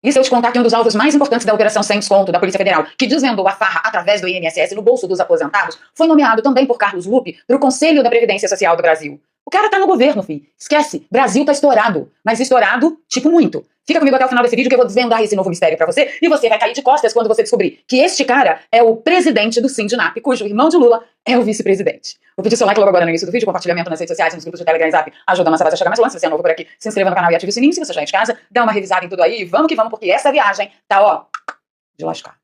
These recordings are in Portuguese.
E se eu te contar que um dos alvos mais importantes da Operação Sem Desconto da Polícia Federal, que desvendou a farra através do INSS no bolso dos aposentados, foi nomeado também por Carlos Lupe para o Conselho da Previdência Social do Brasil. O cara tá no governo, filho. Esquece. Brasil tá estourado. Mas estourado, tipo, muito. Fica comigo até o final desse vídeo que eu vou desvendar esse novo mistério pra você e você vai cair de costas quando você descobrir que este cara é o presidente do Sindinap, cujo irmão de Lula é o vice-presidente. Vou pedir seu like logo agora no início do vídeo, compartilhamento nas redes sociais, nos grupos de Telegram e Zap, ajuda a nossa base a chegar mais longe. Se você é novo por aqui, se inscreva no canal e ative o sininho. Se você já é de casa, dá uma revisada em tudo aí. Vamos que vamos, porque essa viagem tá, ó, de lascar.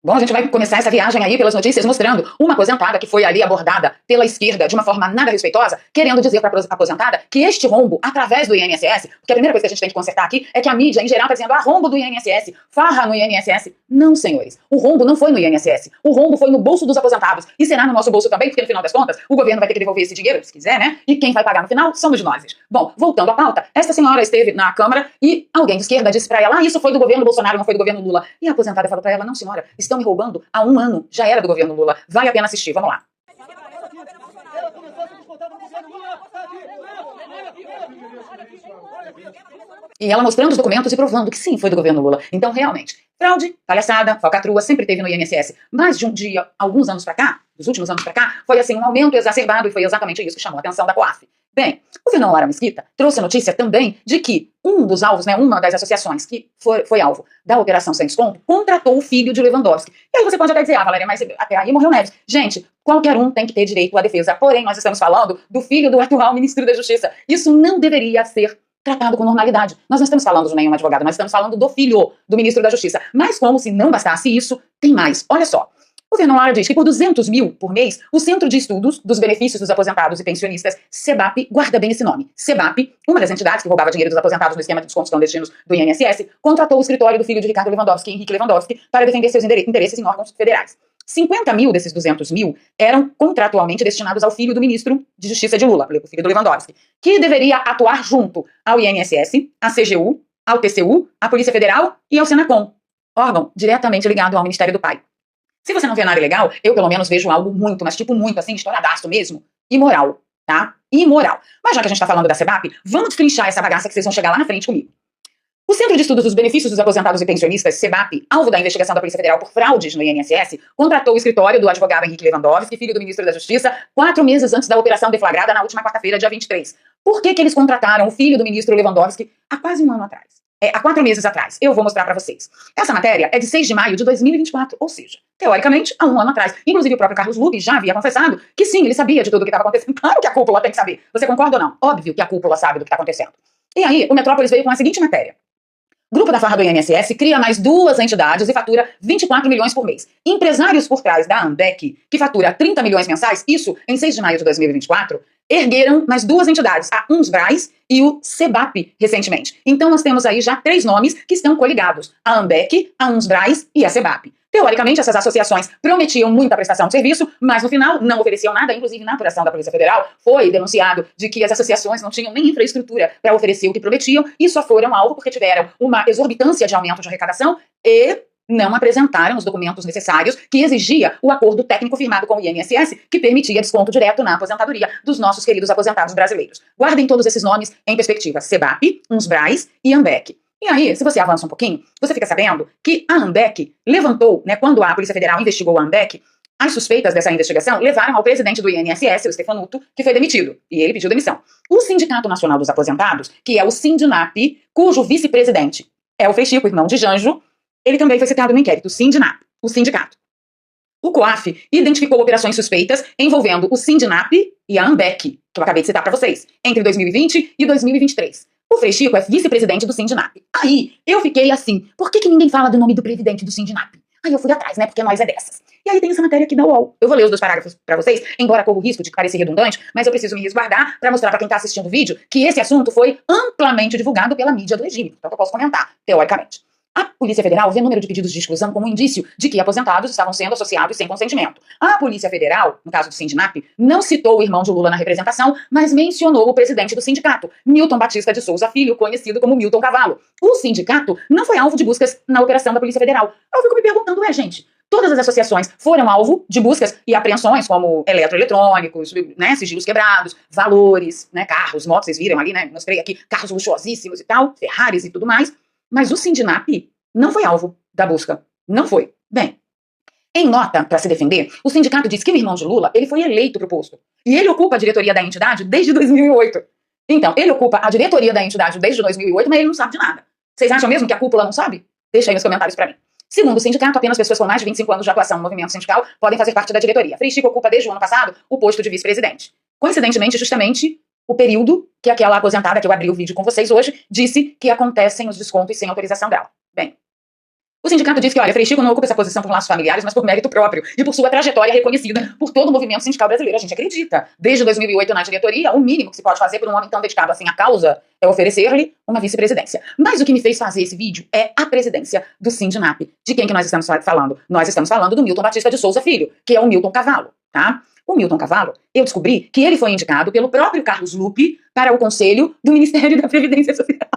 Bom, a gente vai começar essa viagem aí pelas notícias mostrando uma aposentada que foi ali abordada pela esquerda de uma forma nada respeitosa, querendo dizer para a aposentada que este rombo, através do INSS, porque a primeira coisa que a gente tem que consertar aqui é que a mídia, em geral, está dizendo, rombo do INSS, farra no INSS. Não, senhores. O rombo não foi no INSS. O rombo foi no bolso dos aposentados. E será no nosso bolso também, porque no final das contas, o governo vai ter que devolver esse dinheiro, se quiser, né? E quem vai pagar no final somos nós. Bom, voltando à pauta, esta senhora esteve na Câmara e alguém de esquerda disse para ela, isso foi do governo Bolsonaro, não foi do governo Lula. E a aposentada falou para ela, não, senhora, estão me roubando há um ano, já era do governo Lula. Vale a pena assistir, vamos lá. E ela mostrando os documentos e provando que sim, foi do governo Lula. Então, realmente, fraude, palhaçada, falcatrua, sempre teve no INSS. Mas de um dia, alguns anos pra cá, dos últimos anos pra cá, foi assim um aumento exacerbado e foi exatamente isso que chamou a atenção da COAF. Bem, o Fernão Lara Mesquita trouxe a notícia também de que um dos alvos, né, uma das associações que foi alvo da Operação Sem Desconto, contratou o filho de Lewandowski. E aí você pode até dizer, Valéria, mas até aí morreu Neves. Gente, qualquer um tem que ter direito à defesa. Porém, nós estamos falando do filho do atual ministro da Justiça. Isso não deveria ser tratado com normalidade. Nós não estamos falando de nenhum advogado, nós estamos falando do filho do ministro da Justiça. Mas como se não bastasse isso, tem mais. Olha só. O Fernão Lara diz que por 200 mil por mês, o Centro de Estudos dos Benefícios dos Aposentados e Pensionistas, SEBAP, guarda bem esse nome. SEBAP, uma das entidades que roubava dinheiro dos aposentados no esquema de descontos clandestinos do INSS, contratou o escritório do filho de Ricardo Lewandowski, Henrique Lewandowski, para defender seus interesses em órgãos federais. 50 mil desses 200 mil eram contratualmente destinados ao filho do ministro de Justiça de Lula, o filho do Lewandowski, que deveria atuar junto ao INSS, à CGU, ao TCU, à Polícia Federal e ao Senacom, órgão diretamente ligado ao Ministério do Pai. Se você não vê nada ilegal, eu pelo menos vejo algo muito, mas tipo muito assim, estouradaço mesmo, imoral, tá? Imoral. Mas já que a gente tá falando da SEBAP, vamos destrinchar essa bagaça que vocês vão chegar lá na frente comigo. O Centro de Estudos dos Benefícios dos Aposentados e Pensionistas, SEBAP, alvo da investigação da Polícia Federal por fraudes no INSS, contratou o escritório do advogado Henrique Lewandowski, filho do ministro da Justiça, 4 meses antes da operação deflagrada na última quarta-feira, dia 23. Por que eles contrataram o filho do ministro Lewandowski há quase um ano atrás? Há 4 meses atrás. Eu vou mostrar pra vocês. Essa matéria é de 6 de maio de 2024, ou seja, teoricamente, há um ano atrás. Inclusive, o próprio Carlos Lupe já havia confessado que sim, ele sabia de tudo o que estava acontecendo. Claro que a cúpula tem que saber. Você concorda ou não? Óbvio que a cúpula sabe do que está acontecendo. E aí, o Metrópolis veio com a seguinte matéria. Grupo da farra do INSS cria mais 2 entidades e fatura 24 milhões por mês. Empresários por trás da Ambec, que fatura 30 milhões mensais, isso em 6 de maio de 2024, ergueram mais 2 entidades, a UNSBRAS e o SEBAP, recentemente. Então nós temos aí já 3 nomes que estão coligados, a Ambec, a UNSBRAS e a SEBAP. Teoricamente, essas associações prometiam muita prestação de serviço, mas no final não ofereciam nada, inclusive na apuração da Polícia Federal foi denunciado de que as associações não tinham nem infraestrutura para oferecer o que prometiam e só foram alvo porque tiveram uma exorbitância de aumento de arrecadação e não apresentaram os documentos necessários que exigia o acordo técnico firmado com o INSS, que permitia desconto direto na aposentadoria dos nossos queridos aposentados brasileiros. Guardem todos esses nomes em perspectiva: SEBAP, UNSBRAS e Ambec. E aí, se você avança um pouquinho, você fica sabendo que a Ambec levantou, né, quando a Polícia Federal investigou a Ambec, as suspeitas dessa investigação levaram ao presidente do INSS, o Stefanuto, que foi demitido, e ele pediu demissão. O Sindicato Nacional dos Aposentados, que é o Sindinap, cujo vice-presidente é o Feixico, irmão de Janjo, ele também foi citado no inquérito, o Sindinap, o sindicato. O COAF identificou operações suspeitas envolvendo o Sindinap e a Ambec, que eu acabei de citar para vocês, entre 2020 e 2023. O Freixico é vice-presidente do Sindinap. Aí, eu fiquei assim, por que ninguém fala do nome do presidente do Sindinap? Aí eu fui atrás, né, porque nós é dessas. E aí tem essa matéria aqui da UOL. Eu vou ler os 2 parágrafos pra vocês, embora corra o risco de parecer redundante, mas eu preciso me resguardar pra mostrar pra quem tá assistindo o vídeo que esse assunto foi amplamente divulgado pela mídia do regime. Então eu posso comentar, teoricamente. A Polícia Federal vê o número de pedidos de exclusão como um indício de que aposentados estavam sendo associados sem consentimento. A Polícia Federal, no caso do Sindinap, não citou o irmão de Lula na representação, mas mencionou o presidente do sindicato, Milton Batista de Souza Filho, conhecido como Milton Cavalo. O sindicato não foi alvo de buscas na operação da Polícia Federal. Eu fico me perguntando, gente, todas as associações foram alvo de buscas e apreensões como eletroeletrônicos, né, sigilos quebrados, valores, né, carros, motos, vocês viram ali, né, mostrei aqui, carros luxuosíssimos e tal, Ferraris e tudo mais. Mas o Sindinap não foi alvo da busca. Não foi. Bem, em nota para se defender, o sindicato diz que o irmão de Lula ele foi eleito para o posto. E ele ocupa a diretoria da entidade desde 2008. Então, ele ocupa a diretoria da entidade desde 2008, mas ele não sabe de nada. Vocês acham mesmo que a cúpula não sabe? Deixa aí nos comentários para mim. Segundo o sindicato, apenas pessoas com mais de 25 anos de atuação no movimento sindical podem fazer parte da diretoria. Frei Chico ocupa desde o ano passado o posto de vice-presidente. Coincidentemente, justamente o período que aquela aposentada, que eu abri o vídeo com vocês hoje, disse que acontecem os descontos sem autorização dela. Bem, o sindicato diz que, olha, Frei Chico não ocupa essa posição por laços familiares, mas por mérito próprio e por sua trajetória reconhecida por todo o movimento sindical brasileiro. A gente acredita. Desde 2008 na diretoria, o mínimo que se pode fazer por um homem tão dedicado assim à causa é oferecer-lhe uma vice-presidência. Mas o que me fez fazer esse vídeo é a presidência do Sindinap. De quem que nós estamos falando? Nós estamos falando do Milton Batista de Souza Filho, que é o Milton Cavalo, tá? O Milton Cavalo, eu descobri que ele foi indicado pelo próprio Carlos Lupe para o conselho do Ministério da Previdência Social.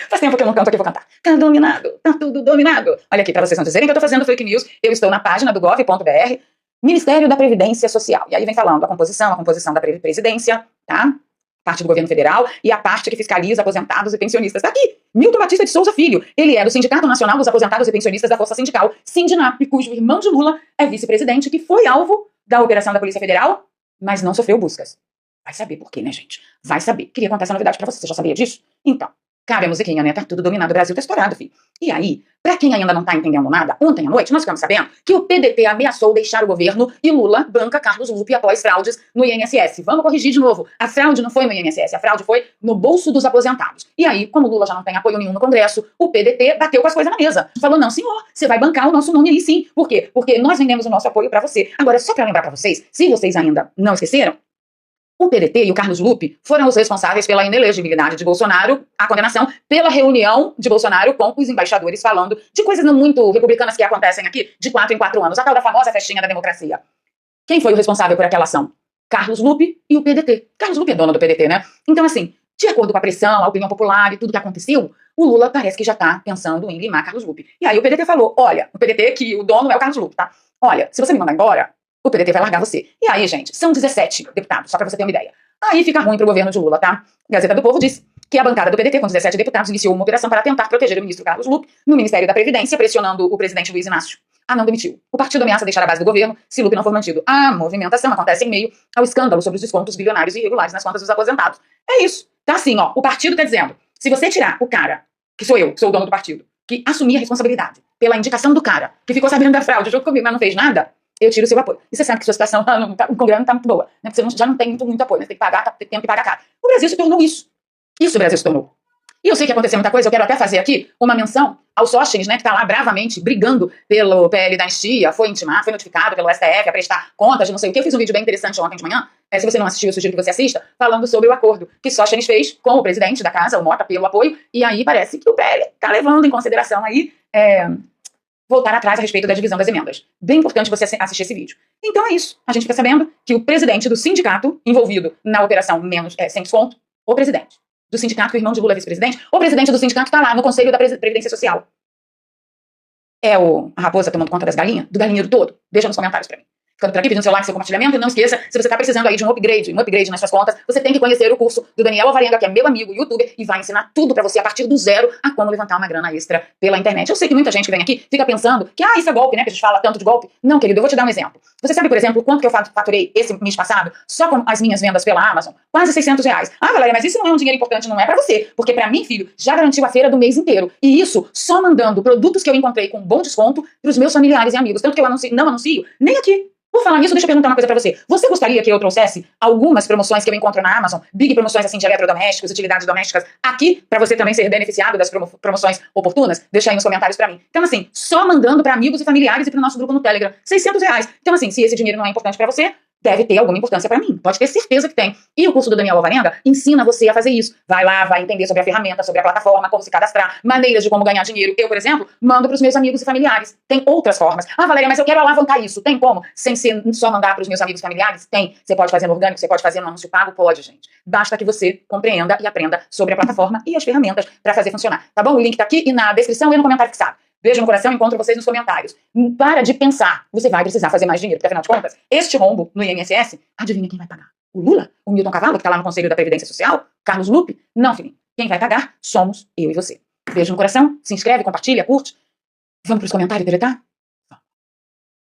Faz tempo que eu não canto aqui, vou cantar. Tá dominado, tá tudo dominado. Olha aqui, pra vocês não dizerem que eu tô fazendo fake news, eu estou na página do gov.br, Ministério da Previdência Social. E aí vem falando a composição da presidência, tá? Parte do governo federal e a parte que fiscaliza aposentados e pensionistas. Tá aqui, Milton Batista de Souza Filho. Ele é do Sindicato Nacional dos Aposentados e Pensionistas da Força Sindical, Sindinap, cujo irmão de Lula é vice-presidente, que foi alvo da operação da Polícia Federal, mas não sofreu buscas. Vai saber por quê, né, gente? Vai saber. Queria contar essa novidade pra você. Você já sabia disso? Então, cabe a musiquinha, né? Tá tudo dominado, o Brasil tá estourado, filho. E aí, pra quem ainda não tá entendendo nada, ontem à noite nós ficamos sabendo que o PDT ameaçou deixar o governo e Lula banca Carlos Lupe após fraudes no INSS. Vamos corrigir de novo. A fraude não foi no INSS, a fraude foi no bolso dos aposentados. E aí, como Lula já não tem apoio nenhum no Congresso, o PDT bateu com as coisas na mesa. Falou, não, senhor, você vai bancar o nosso nome aí sim. Por quê? Porque nós vendemos o nosso apoio pra você. Agora, só pra lembrar pra vocês, se vocês ainda não esqueceram, o PDT e o Carlos Lupe foram os responsáveis pela inelegibilidade de Bolsonaro, a condenação pela reunião de Bolsonaro com os embaixadores falando de coisas não muito republicanas que acontecem aqui de 4 em 4 anos, a tal da famosa festinha da democracia. Quem foi o responsável por aquela ação? Carlos Lupe e o PDT. Carlos Lupe é dono do PDT, né? Então, assim, de acordo com a pressão, a opinião popular e tudo que aconteceu, o Lula parece que já tá pensando em limar Carlos Lupe. E aí o PDT falou, olha, o PDT que o dono é o Carlos Lupe, tá? Olha, se você me mandar embora, o PDT vai largar você. E aí, gente, são 17 deputados, só pra você ter uma ideia. Aí fica ruim pro governo de Lula, tá? Gazeta do Povo diz que a bancada do PDT, com 17 deputados, iniciou uma operação para tentar proteger o ministro Carlos Lupe no Ministério da Previdência, pressionando o presidente Luiz Inácio a não demitir. O partido ameaça deixar a base do governo se Lupe não for mantido. A movimentação acontece em meio ao escândalo sobre os descontos bilionários e irregulares nas contas dos aposentados. É isso. Tá assim, ó. O partido tá dizendo, se você tirar o cara, que sou eu, que sou o dono do partido, que assumir a responsabilidade pela indicação do cara, que ficou sabendo da fraude, junto comigo, mas não fez nada, eu tiro o seu apoio. E você sabe que sua situação o Congresso não tá muito boa, né? Porque você já não tem muito apoio, né? Você tem que pagar, tem que pagar caro. O Brasil se tornou isso. Isso o Brasil se tornou. E eu sei que aconteceu muita coisa, eu quero até fazer aqui uma menção ao Sóstenes, né, que tá lá bravamente brigando pelo PL da anistia, foi intimado, foi notificado pelo STF a prestar contas de não sei o quê. Eu fiz um vídeo bem interessante ontem de manhã, se você não assistiu, eu sugiro que você assista, falando sobre o acordo que Sóstenes fez com o presidente da casa, o Mota, pelo apoio, e aí parece que o PL tá levando em consideração aí voltar atrás a respeito da divisão das emendas. Bem importante você assistir esse vídeo. Então é isso. A gente fica sabendo que o presidente do sindicato envolvido na operação sem desconto, o presidente do sindicato, que o irmão de Lula é vice-presidente, o presidente do sindicato está lá no Conselho da Previdência Social. É a raposa tomando conta das galinhas? Do galinheiro todo? Deixa nos comentários pra mim. Ficando por aqui, pedindo seu like, seu compartilhamento. E não esqueça, se você está precisando aí de um upgrade nas suas contas, você tem que conhecer o curso do Daniel Alvarenga, que é meu amigo, youtuber, e vai ensinar tudo pra você a partir do zero a como levantar uma grana extra pela internet. Eu sei que muita gente que vem aqui fica pensando que, isso é golpe, né? Que a gente fala tanto de golpe. Não, querido, eu vou te dar um exemplo. Você sabe, por exemplo, quanto que eu faturei esse mês passado só com as minhas vendas pela Amazon? Quase R$600. Ah, Valéria, mas isso não é um dinheiro importante, não é pra você. Porque pra mim, filho, já garantiu a feira do mês inteiro. E isso só mandando produtos que eu encontrei com bom desconto pros meus familiares e amigos. Tanto que eu não anuncio nem aqui. Por falar nisso, deixa eu perguntar uma coisa pra você. Você gostaria que eu trouxesse algumas promoções que eu encontro na Amazon, big promoções assim de eletrodomésticos, utilidades domésticas, aqui pra você também ser beneficiado das promoções oportunas? Deixa aí nos comentários pra mim. Então assim, só mandando pra amigos e familiares e pro nosso grupo no Telegram. R$600. Então assim, se esse dinheiro não é importante pra você, deve ter alguma importância pra mim. Pode ter certeza que tem. E o curso do Daniel Alvarenga ensina você a fazer isso. Vai lá, vai entender sobre a ferramenta, sobre a plataforma, como se cadastrar, maneiras de como ganhar dinheiro. Eu, por exemplo, mando pros meus amigos e familiares. Tem outras formas. Ah, Valéria, mas eu quero alavancar isso. Tem como? Sem ser só mandar pros meus amigos e familiares? Tem. Você pode fazer no orgânico, você pode fazer no anúncio pago? Pode, gente. Basta que você compreenda e aprenda sobre a plataforma e as ferramentas pra fazer funcionar. Tá bom? O link tá aqui e na descrição e no comentário fixado. Beijo no coração, encontro vocês nos comentários. Para de pensar, você vai precisar fazer mais dinheiro, porque afinal de contas, este rombo no INSS, adivinha quem vai pagar? O Lula? O Milton Cavalo, que tá lá no Conselho da Previdência Social? Carlos Lupe? Não, filhinho. Quem vai pagar somos eu e você. Beijo no coração, se inscreve, compartilha, curte. Vamos pros comentários deletar?